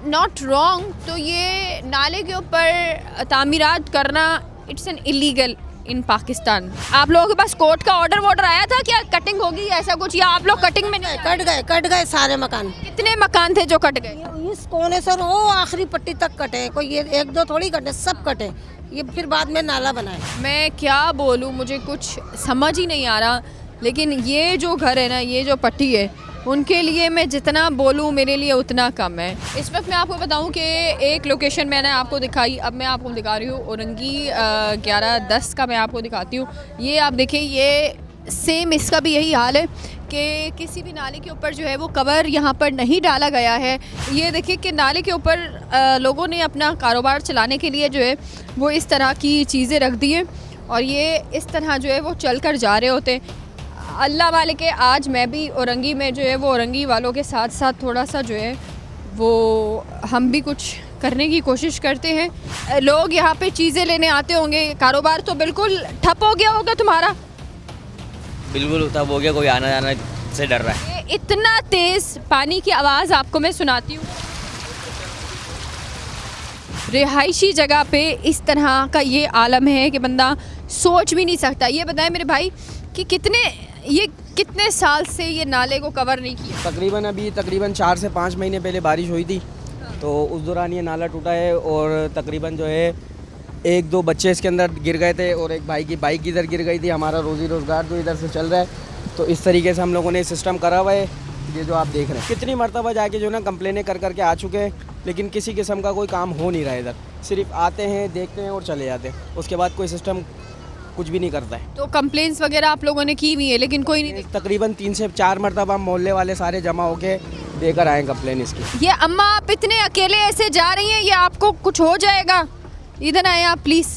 not wrong, तो ये नाले के ऊपर तामीरात करना इट्स एन इलीगल इन पाकिस्तान। आप लोगों के पास कोर्ट का ऑर्डर आया था क्या कटिंग होगी ऐसा कुछ, या आप लोग कटिंग में नहीं? कट गए सारे मकान। कितने मकान थे जो कट गए? इस कोने से वो आखिरी पट्टी तक कटे, कोई ये 1-2 थोड़ी कटे, सब कटे। ये फिर बाद में नाला बनाया। मैं क्या बोलूँ, मुझे कुछ समझ ही नहीं आ रहा, लेकिन ये जो घर है ना, ये जो पट्टी है, उनके लिए मैं जितना बोलूँ मेरे लिए उतना कम है। इस वक्त मैं आपको बताऊँ कि एक लोकेशन मैंने आपको दिखाई, अब मैं आपको दिखा रही हूँ औरंगी 11-10 का मैं आपको दिखाती हूँ। ये आप देखिए, ये सेम इसका भी यही हाल है कि किसी भी नाले के ऊपर जो है वो कवर यहाँ पर नहीं डाला गया है। ये देखिए कि नाले के ऊपर लोगों ने अपना कारोबार चलाने के लिए जो है वो इस तरह की चीज़ें रख दी हैं, और ये इस तरह जो है वो चल कर जा रहे होते हैं। अल्लाह मालिक है, आज मैं भी औरंगी में जो है वो औरंगी वालों के साथ साथ थोड़ा सा जो है वो हम भी कुछ करने की कोशिश करते हैं। लोग यहाँ पे चीज़ें लेने आते होंगे, कारोबार तो बिल्कुल ठप हो गया होगा तुम्हारा? बिल्कुल ठप हो गया, कोई आना जाना से डर रहा है। इतना तेज़ पानी की आवाज़ आपको मैं सुनाती हूँ। रिहायशी जगह पे इस तरह का ये आलम है कि बंदा सोच भी नहीं सकता। ये बताएं मेरे भाई कि कितने साल से ये नाले को कवर नहीं किया? तकरीबन 4 से 5 महीने पहले बारिश हुई थी, तो उस दौरान ये नाला टूटा है और तकरीबन जो है 1-2 बच्चे इसके अंदर गिर गए थे और एक भाई की बाइक इधर गिर गई थी। हमारा रोज़ी रोज़गार जो इधर से चल रहा है, तो इस तरीके से हम लोगों ने सिस्टम करा हुआ है। ये जो आप देख रहे हैं, कितनी मरतबा जाके जो ना कंप्लेनें कर करके आ चुके हैं, लेकिन किसी किस्म का कोई काम हो नहीं रहा है। इधर सिर्फ आते हैं, देखते हैं और चले जाते हैं, उसके बाद कोई सिस्टम कुछ भी नहीं करता है। तो कंप्लेंट्स वगैरह आप लोगों ने की हुई है लेकिन कोई नहीं? तकरीबन 3 से 4 मरतबा मोहल्ले वाले सारे जमा होके देकर आए कंप्लेन इसकी। ये अम्मा आप इतने अकेले ऐसे जा रही हैं, ये आपको कुछ हो जाएगा? इधर आए आप प्लीज़,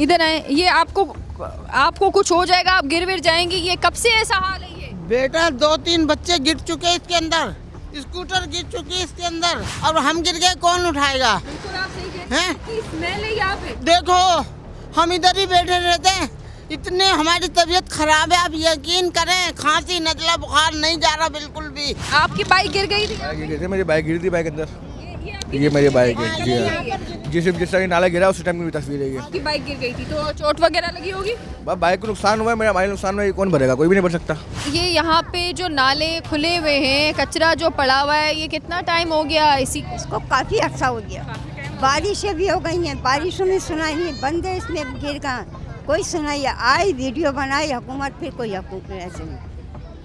इधर आए। ये आपको कुछ हो जाएगा, आप गिर विर जाएंगी। ये कब से ऐसा हाल है? ये बेटा 2-3 बच्चे गिर चुके हैं इसके अंदर, स्कूटर गिर चुकी है इसके अंदर, और हम गिर गए, कौन उठाएगा? देखो हम इधर ही बैठे रहते हैं, इतने हमारी तबीयत खराब है, आप यकीन करें, खांसी नजला बुखार नहीं जा रहा बिल्कुल भी। आपकी बाइक गिर गई थी? मेरी बाइक गिरी थी, बाइक अंदर ये मेरी बाइक है जी, जिस तरह नाला गिरा उस टाइम की तस्वीर है ये। आपकी बाइक गिर गई थी तो चोट वगैरह लगी होगी? बाइक को नुकसान हुआ है, मेरा भाई नुकसान हुआ है, कौन भरेगा? कोई भी नहीं भर सकता। ये यहाँ पे जो नाले खुले हुए हैं, कचरा जो पड़ा हुआ है, ये कितना टाइम हो गया? इसको काफ़ी अच्छा हो गया। बारिशें भी हो गई हैं, बारिशों में सुनाई नहीं, बंदे इसमें गिर गए, कोई सुनाई आई, वीडियो बनाई हुकूमत, फिर कोई हुकूमत ऐसे नहीं।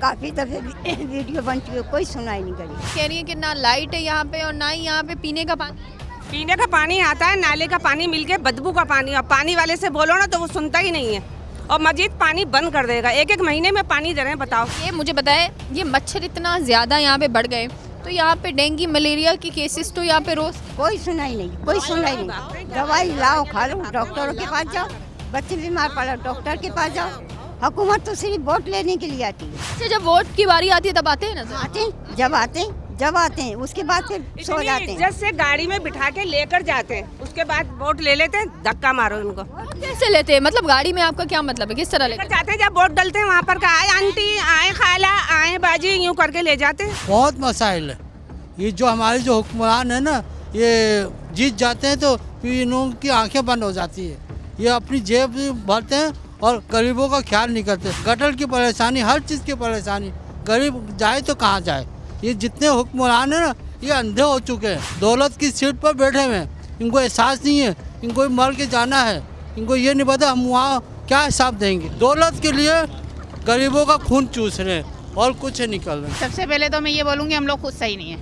काफ़ी दफ़े वीडियो बन चुकी है, कोई सुनाई नहीं करी। कह रही है कि ना लाइट है यहाँ पे और ना ही यहाँ पे पीने का पानी। पीने का पानी आता है, नाले का पानी मिलके बदबू का पानी, और पानी वाले से बोलो ना तो वो सुनता ही नहीं है, और मजीद पानी बंद कर देगा। 1-1 महीने में पानी दे रहे हैं, बताओ। ये मुझे बताए, ये मच्छर इतना ज़्यादा यहाँ पे बढ़ गए तो यहाँ पे डेंगू मलेरिया की केसेस तो यहाँ पे रोज कोई सुनाई नहीं, कोई सुनाई नहीं। दवाई लाओ, खा लो, डॉक्टरों के पास जाओ, बच्चे बीमार पड़ा डॉक्टर के पास जाओ। हुकूमत तो सिर्फ वोट लेने के लिए आती है। अच्छा, जब वोट की बारी आती है तब आते हैं ना? जब आते हैं उसके बाद फिर सो जाते हैं। इज्जत से गाड़ी में बिठा के लेकर जाते हैं, उसके बाद वोट ले लेते हैं, धक्का मारो उनको। कैसे लेते हैं? मतलब गाड़ी में आपका क्या मतलब है, किस तरह लेकर जाते हैं? जब वोट डलते हैं वहाँ पर आए आंटी, आए खाला, आए बाजी, यूँ करके ले जाते हैं। बहुत मसाइल है ये, जो हमारे जो हुक्मरान है ना, ये जीत जाते हैं तो फिर इन लोगों की आंखें बंद हो जाती है। ये अपनी जेब भरते हैं और गरीबों का ख्याल नहीं करते। गटर की परेशानी, हर चीज़ की परेशानी, गरीब जाए तो कहाँ जाए। ये जितने हुक्मरान है ना, ये अंधे हो चुके हैं, दौलत की सीट पर बैठे हुए हैं, इनको एहसास नहीं है, इनको मर के जाना है, इनको ये नहीं पता हम वहाँ क्या हिसाब देंगे। दौलत के लिए गरीबों का खून चूस रहे हैं और कुछ निकल रहे हैं। सबसे पहले तो मैं ये बोलूँगी, हम लोग खुद सही नहीं है,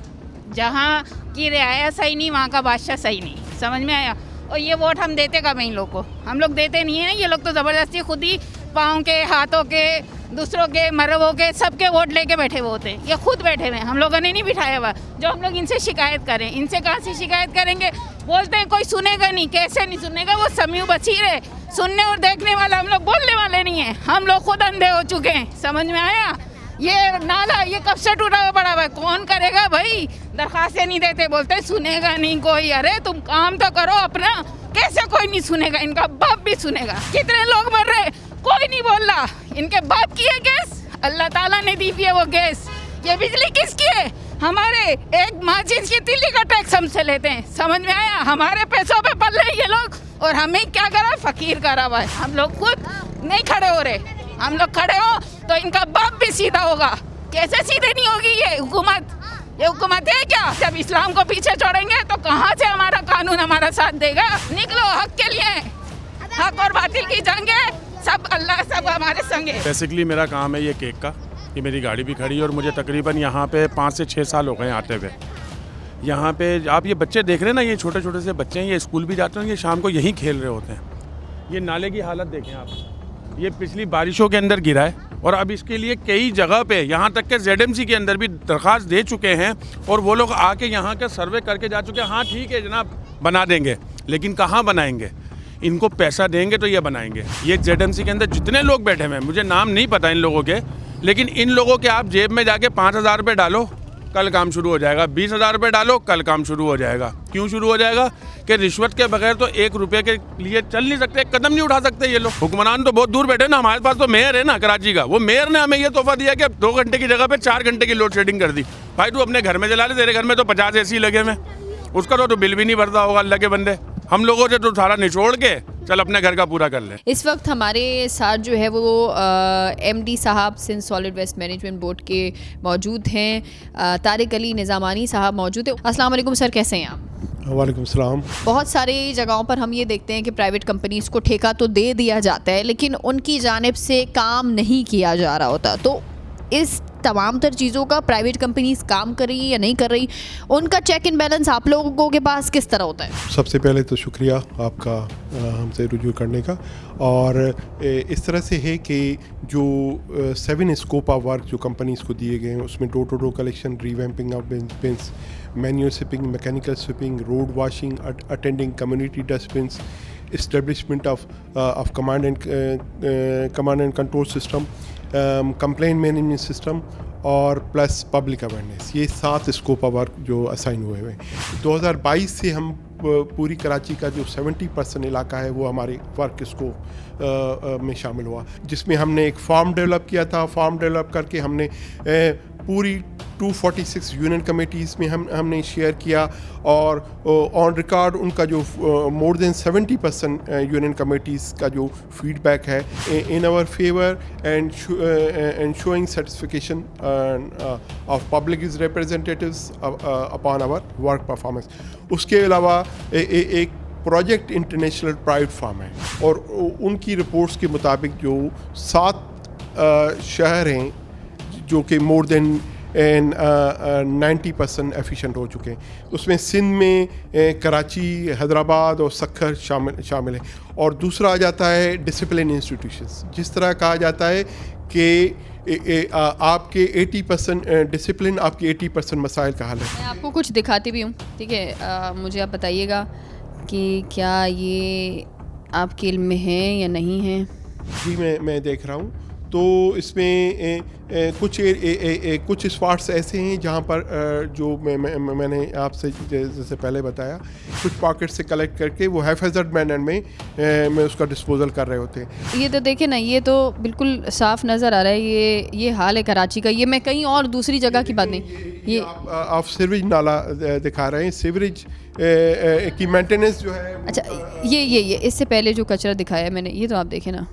जहाँ की रियाया सही नहीं, वहाँ का बादशाह सही नहीं। समझ में आया? और ये वोट हम देते कब हैं इन लोग को? हम लोग देते नहीं हैं। ये लोग तो ज़बरदस्ती खुद ही पाँव के, हाथों के, दूसरों के, मरबों के, सबके वोट लेके बैठे हुए होते हैं। ये खुद बैठे हुए हैं, हम लोगों ने नहीं बिठाया हुआ। जो हम लोग इनसे शिकायत करें, इनसे कहाँ से शिकायत करेंगे? बोलते हैं कोई सुनेगा नहीं। कैसे नहीं सुनेगा? वो समीउ बशीर है, सुनने और देखने वाला, हम लोग बोलने वाले नहीं हैं। हम लोग खुद अंधे हो चुके हैं। समझ में आया? ये नाला ये कब से टूटा हुआ पड़ा हुआ है, कौन करेगा भाई? दरखास्तें नहीं देते, बोलते सुनेगा नहीं कोई। अरे तुम काम तो करो अपना। कैसे कोई नहीं सुनेगा? इनका बाप भी सुनेगा। कितने लोग मर रहे, कोई नहीं बोल रहा। इनके बाप की है गैस, अल्लाह ताला ने दी है वो गैस। ये बिजली किसकी है? हमारे एक माचिस की तिल्ली का टैक्स हमसे लेते हैं। समझ में आया? हमारे पैसों पे पल रहे ये लोग, और हमें क्या करा? फकीर करा हुआ है। हम लोग खुद नहीं खड़े हो रहे। हम लोग खड़े हो तो इनका बाप भी सीधा होगा। कैसे सीधे नहीं होगी ये हुकूमत? ये हुकूमत है क्या? जब इस्लाम को पीछे छोड़ेंगे तो कहाँ से हमारा कानून हमारा साथ देगा? निकलो हक के लिए, हक और बातिल की जंग है, सब अल्लाह सब हमारे संग है। बेसिकली मेरा काम है ये केक का, ये मेरी गाड़ी भी खड़ी है और मुझे तकरीबन यहाँ पे 5 से 6 साल हो गए आते हुए। यहाँ पे आप ये बच्चे देख रहे हैं ना, ये छोटे छोटे से बच्चे हैं, ये स्कूल भी जाते हैं, ये शाम को यहीं खेल रहे होते हैं। ये नाले की हालत देखें आप, ये पिछली बारिशों के अंदर गिरा है और अब इसके लिए कई जगह पे, यहाँ तक के ZMC के अंदर भी दरख्वास्त दे चुके हैं और वो लोग आके यहाँ का सर्वे करके जा चुके हैं। हाँ ठीक है जनाब, बना देंगे, लेकिन कहाँ बनाएंगे? इनको पैसा देंगे तो ये बनाएंगे। ये ZMC के अंदर जितने लोग बैठे हुए हैं, मुझे नाम नहीं पता इन लोगों के, लेकिन इन लोगों के आप जेब में जाके 5,000 रुपये डालो, कल काम शुरू हो जाएगा। 20,000 रुपये डालो, कल काम शुरू हो जाएगा। क्यों शुरू हो जाएगा? कि रिश्वत के बगैर तो 1 रुपये के लिए चल नहीं सकते, एक कदम नहीं उठा सकते ये लोग। हुक्मरान तो बहुत दूर बैठे ना, हमारे पास तो मेयर है ना कराची का, वो मेयर ने हमें ये तोहफा दिया कि 2 घंटे की जगह पे 4 घंटे की लोड शेडिंग कर दी। भाई तू अपने घर में चला ले, तेरे घर में तो 50 AC लगे हुए, उसका तो बिल भी नहीं भरता होगा अल्लाह के बंदे। हम लोगों से तो सारा निचोड़ के चल अपने घर का पूरा कर ले। इस वक्त हमारे साथ जो है वो MD साहब Sindh solid waste management board के मौजूद हैं, तारिक अली निज़ामानी साहब मौजूद हैं। अस्सलाम वालेकुम सर, कैसे हैं आप? वालेकुम सलाम। बहुत सारी जगहों पर हम ये देखते हैं कि प्राइवेट कंपनीज़ को ठेका तो दे दिया जाता है, लेकिन उनकी जानिब से काम नहीं किया जा रहा होता। तो इस तमाम तर चीज़ों का प्राइवेट कंपनीज काम कर रही है या नहीं कर रही, उनका चेक एंड बैलेंस आप लोगों के पास किस तरह होता है? सबसे पहले तो शुक्रिया आपका हमसे रुजू करने का। और इस तरह से है कि जो 7 स्कोप ऑफ वर्क जो कंपनीज को दिए गए हैं उसमें door to door collection, revamping of bins, manual sweeping, mechanical sweeping, road washing, attending community dustbins, establishment of command and control system, complaint management system और प्लस पब्लिक अवेयरनेस, ये 7 scope of work जो assign हुए हैं। 2022 से हम पूरी कराची का जो 70% इलाका है वो हमारे वर्क स्कोप में शामिल हुआ, जिसमें हमने एक फॉर्म डेवलप किया था। फॉर्म डेवलप करके हमने पूरी 246 यूनियन कमेटीज़ में हमने शेयर किया और ऑन रिकॉर्ड उनका जो मोर देन 70% यूनियन कमेटीज़ का जो फीडबैक है in our favour and showing satisfaction of public is representatives upon our work performance. उसके अलावा एक प्रोजेक्ट इंटरनेशनल प्राइवेट फार्म है और उनकी रिपोर्ट्स के मुताबिक जो 7 शहर हैं जो कि मोर देन 90% एफिशिएंट हो चुके हैं, उसमें सिंध में कराची, हैदराबाद और सक्खर शामिल है। और दूसरा आ जाता है डिसिप्लिन इंस्टीट्यूशंस। जिस तरह कहा जाता है कि आपके 80% डिसिप्लिन आपके 80% मसाइल का हल है। मैं आपको कुछ दिखाती भी हूँ, ठीक है? मुझे आप बताइएगा कि क्या ये आपके इल्म में है या नहीं है। जी मैं देख रहा हूँ। तो इसमें कुछ स्पॉट्स ऐसे हैं जहाँ पर जो मैंने आपसे जैसे पहले बताया, कुछ पॉकेट से कलेक्ट करके वो हैफेजर्ड मैनर में उसका डिस्पोजल कर रहे होते हैं। ये तो देखे ना, ये तो बिल्कुल साफ नज़र आ रहा है। ये हाल है कराची का। ये मैं कहीं और दूसरी जगह की बात नहीं, ये आप सीवरेज नाला दिखा रहे हैं। सीवरेज की मेंटेनेंस जो है, अच्छा ये इससे पहले जो कचरा दिखाया है मैंने, ये तो आप देखें ना,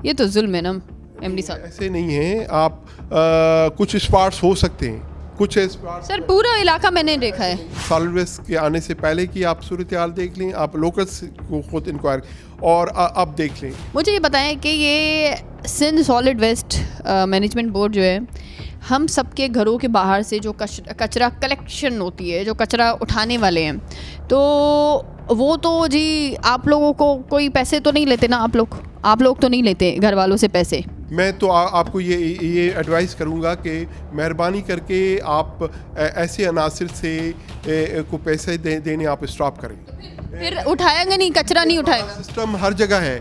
ये तो जुल्म है ना MD साहब। ऐसे नहीं है, आप कुछ स्पॉट्स हो सकते हैं, कुछ स्पॉट्स। सर पूरा इलाका मैंने देखा है। सॉलिड वेस्ट के आने से पहले की आप सूरत हाल देख लें, आप लोकल्स को खुद इंक्वायर और अब देख लें। मुझे ये बताएं कि ये Sindh solid waste management board जो है, हम सबके घरों के बाहर से जो कचरा कलेक्शन होती है, जो कचरा उठाने वाले हैं, तो वो तो जी आप लोगों को कोई पैसे तो नहीं लेते ना? आप लोग तो नहीं लेते घर वालों से पैसे? मैं तो आपको ये एडवाइस करूँगा कि मेहरबानी करके आप ऐसे अनासिर से को पैसे देने आप स्टॉप करें। फिर उठाएंगे नहीं, कचरा नहीं उठाएगा। सिस्टम हर जगह है।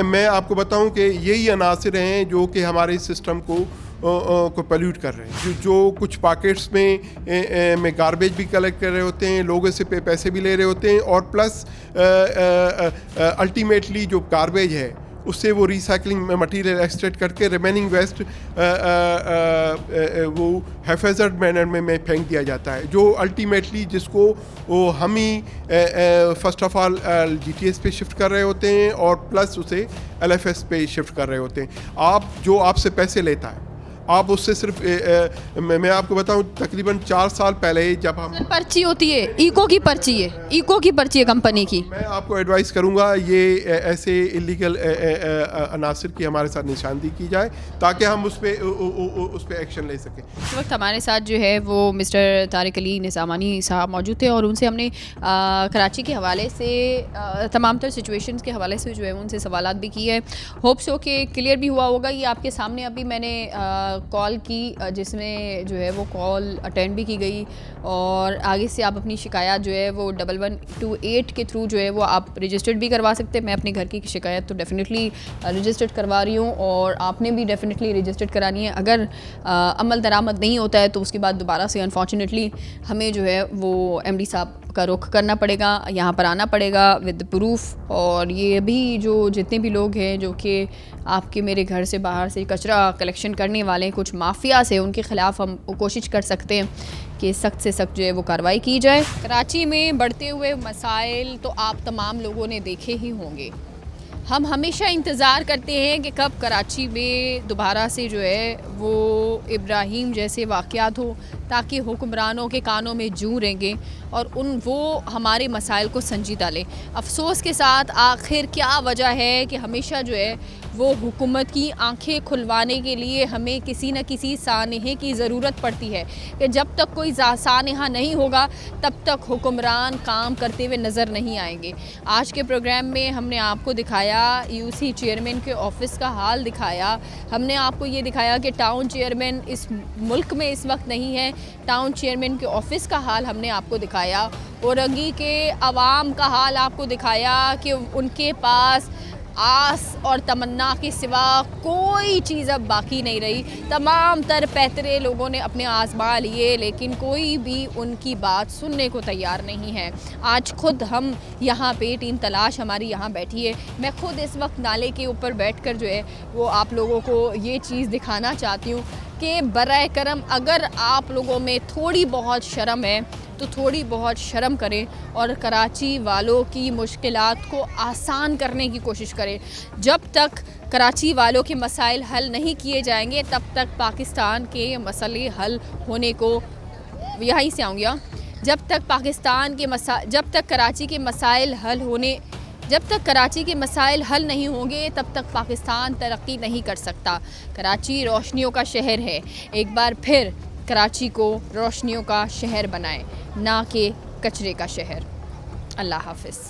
मैं आपको बताऊं कि यही अनासिर हैं जो कि हमारे सिस्टम को पोल्यूट कर रहे हैं। जो कुछ पॉकेट्स में गार्बेज भी कलेक्ट कर रहे होते हैं, लोगों से पैसे भी ले रहे होते हैं, और प्लस अल्टीमेटली जो गार्बेज है उससे वो रिसाइकलिंग मटेरियल एक्सट्रैक्ट करके रिमेनिंग वेस्ट वो हैफेजर्ड मैनर में फेंक दिया जाता है, जो अल्टीमेटली जिसको वो हम ही फर्स्ट ऑफ ऑल GTS पे शिफ्ट कर रहे होते हैं और प्लस उसे LFS पे शिफ्ट कर रहे होते हैं। जो आपसे पैसे लेता है, आप उससे सिर्फ मैं आपको बताऊं, तकरीबन 4 साल पहले जब हम पर्ची होती है, इको की पर्ची है कंपनी की, मैं आपको एडवाइस करूंगा ये ऐसे इलीगल अनासिर की हमारे साथ निशानदेही की जाए ताकि हम उस पर एक्शन ले सकें। इस वक्त हमारे साथ जो है वो मिस्टर तारिक अली निज़ामानी साहब मौजूद थे और उनसे हमने कराची के हवाले से तमाम तर सिचुएशंस के हवाले से जो है उनसे सवालात भी किए हैं। होप्स हो कि क्लियर भी हुआ होगा। ये आपके सामने अभी मैंने कॉल की जिसमें जो है वो कॉल अटेंड भी की गई और आगे से आप अपनी शिकायत जो है वो 1128 के थ्रू जो है वो आप रजिस्टर्ड भी करवा सकते हैं। मैं अपने घर की शिकायत तो डेफिनेटली रजिस्टर्ड करवा रही हूँ और आपने भी डेफिनेटली रजिस्टर्ड करानी है। अगर अमल दरामद नहीं होता है तो उसके बाद दोबारा से अनफॉर्चुनेटली हमें जो है वो MD साहब का रुख करना पड़ेगा, यहाँ पर आना पड़ेगा विद प्रूफ। और ये भी जो जितने भी लोग हैं जो कि आपके मेरे घर से बाहर से कचरा कलेक्शन करने वाले हैं, कुछ माफिया से, उनके ख़िलाफ़ हम कोशिश कर सकते हैं कि सख्त से सख्त जो है वो कार्रवाई की जाए। कराची में बढ़ते हुए मसाइल तो आप तमाम लोगों ने देखे ही होंगे। हम हमेशा इंतज़ार करते हैं कि कब कराची में दोबारा से जो है वो इब्राहिम जैसे वाक़यात हो ताकि हुक्मरानों के कानों में जूं रेंगे और वो हमारे मसाइल को संजीदा लें। अफसोस के साथ आखिर क्या वजह है कि हमेशा जो है वो हुकूमत की आंखें खुलवाने के लिए हमें किसी न किसी सानहे की ज़रूरत पड़ती है कि जब तक कोई सानहा नहीं होगा तब तक हुक्मरान काम करते हुए नज़र नहीं आएंगे। आज के प्रोग्राम में हमने आपको दिखाया UC चेयरमैन के ऑफ़िस का हाल दिखाया, हमने आपको ये दिखाया कि टाउन चेयरमैन इस मुल्क में इस वक्त नहीं है, टाउन चेयरमैन के ऑफ़िस का हाल हमने आपको दिखाया, औरंगी के अवाम का हाल आपको दिखाया कि उनके पास आस और तमन्ना के सिवा कोई चीज़ अब बाकी नहीं रही। तमाम तर पैतरे लोगों ने अपने आजमा लिए लेकिन कोई भी उनकी बात सुनने को तैयार नहीं है। आज खुद हम यहाँ पे टीम तलाश हमारी यहाँ बैठी है, मैं खुद इस वक्त नाले के ऊपर बैठकर जो है वो आप लोगों को ये चीज़ दिखाना चाहती हूँ कि बराए करम अगर आप लोगों में थोड़ी बहुत शर्म है तो थोड़ी बहुत शर्म करें और कराची वालों की मुश्किलात को आसान करने की कोशिश करें। जब तक कराची वालों के मसाइल हल नहीं किए जाएंगे तब तक पाकिस्तान के मसले हल होने को यहीं से आऊँगी। जब तक कराची के मसाइल हल नहीं होंगे तब तक पाकिस्तान तरक्की नहीं कर सकता। कराची रोशनियों का शहर है, एक बार फिर कराची को रोशनियों का शहर बनाएं, ना कि कचरे का शहर। अल्लाह हाफ़िज़।